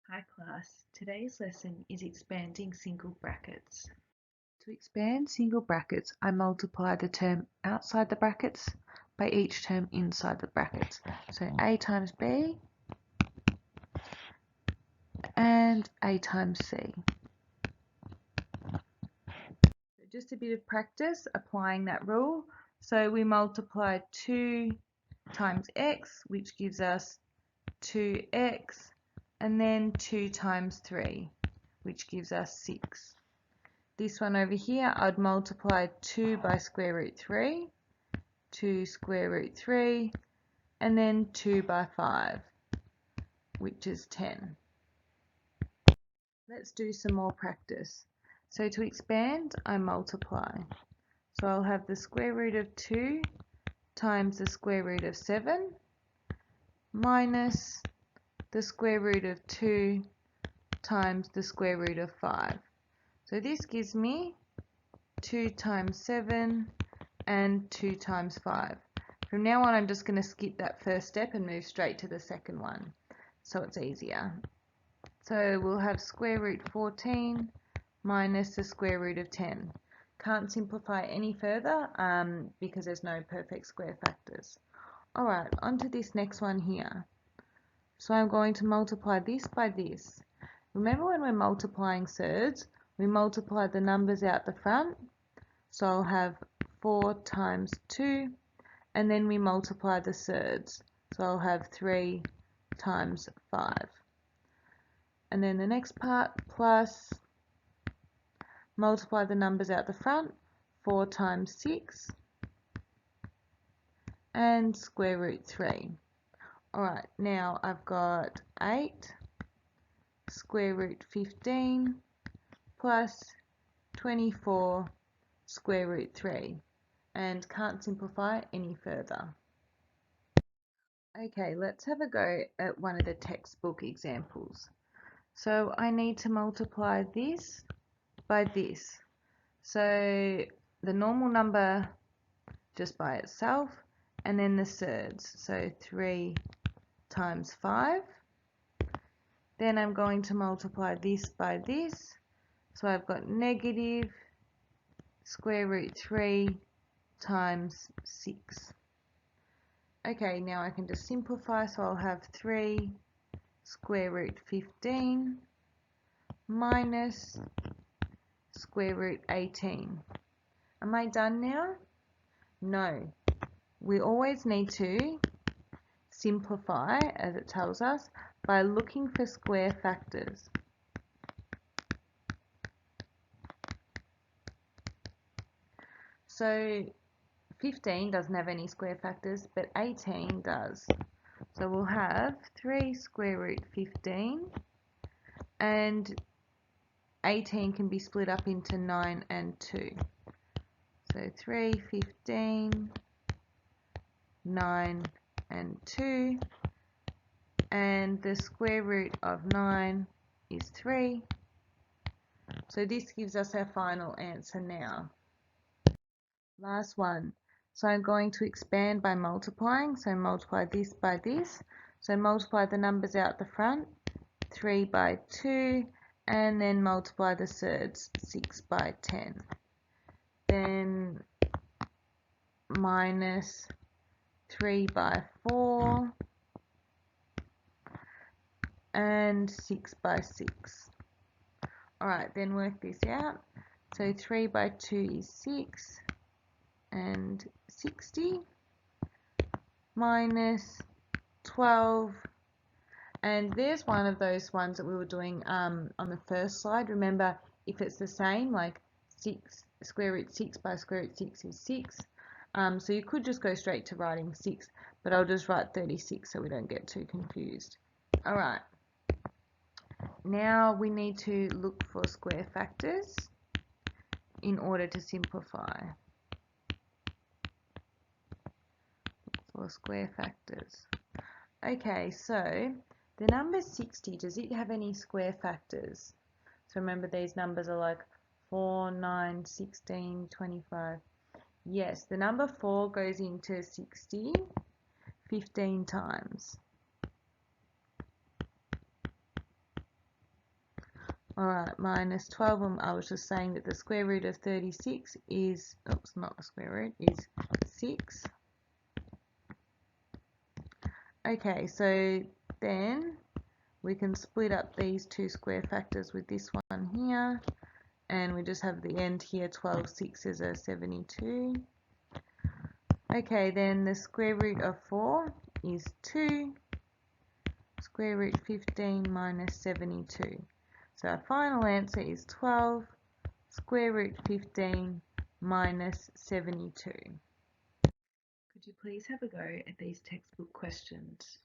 Hi class, today's lesson is expanding single brackets. To expand single brackets, I multiply the term outside the brackets by each term inside the brackets. So A times B and A times C. So just a bit of practice applying that rule. So we multiply 2 times x, which gives us 2x, and then 2 times 3, which gives us 6. This one over here, I'd multiply 2 by square root 3, 2 square root 3, and then 2 by 5, which is 10. Let's do some more practice. So to expand, I multiply. So I'll have the square root of 2 times the square root of 7 minus the square root of 2 times the square root of 5. So this gives me 2 times 7 and 2 times 5. From now on, I'm just going to skip that first step and move straight to the second one, so it's easier. So we'll have square root 14 minus the square root of 10. Can't simplify any further because there's no perfect square factors. Alright, on to this next one here. So I'm going to multiply this by this. Remember when we're multiplying surds, we multiply the numbers out the front. So I'll have 4 times 2, and then we multiply the surds. So I'll have 3 times 5. And then the next part, plus, multiply the numbers out the front, 4 times 6, and square root 3. Alright, now I've got 8 square root 15 plus 24 square root 3, and can't simplify any further. Okay, let's have a go at one of the textbook examples. So I need to multiply this by this. So the normal number just by itself, and then the surds. So 3 times 5. Then I'm going to multiply this by this. So I've got negative square root 3 times 6. Okay, now I can just simplify, so I'll have 3 square root 15 minus square root 18. Am I done now? No. We always need to simplify, as it tells us, by looking for square factors. So 15 doesn't have any square factors, but 18 does. So we'll have 3 square root 15, and 18 can be split up into 9 and 2. So 3, 15, 9 and 2, and the square root of 9 is 3. So this gives us our final answer now. Last one. So I'm going to expand by multiplying. So multiply this by this. So multiply the numbers out the front, 3 by 2, and then multiply the surds, 6 by 10. Then minus 3 by 4 and 6 by 6. Alright, then work this out. So 3 by 2 is 6 and 60 minus 12, and there's one of those ones that we were doing on the first slide. Remember, if it's the same, like 6 square root 6 by square root 6 is 6. So you could just go straight to writing 6, but I'll just write 36 so we don't get too confused. Alright, now we need to look for square factors in order to simplify. For square factors. Okay, so the number 60, does it have any square factors? So remember, these numbers are like 4, 9, 16, 25. Yes, the number 4 goes into 60 15 times. Alright, minus 12, I was just saying that the square root of 36 is, oops, not the square root, is 6. Okay, so then we can split up these two square factors with this one here, and we just have the end here, 12 sixes are 72. Okay, then the square root of 4 is 2. Square root 15 minus 72. So our final answer is 12 square root 15 minus 72. Could you please have a go at these textbook questions?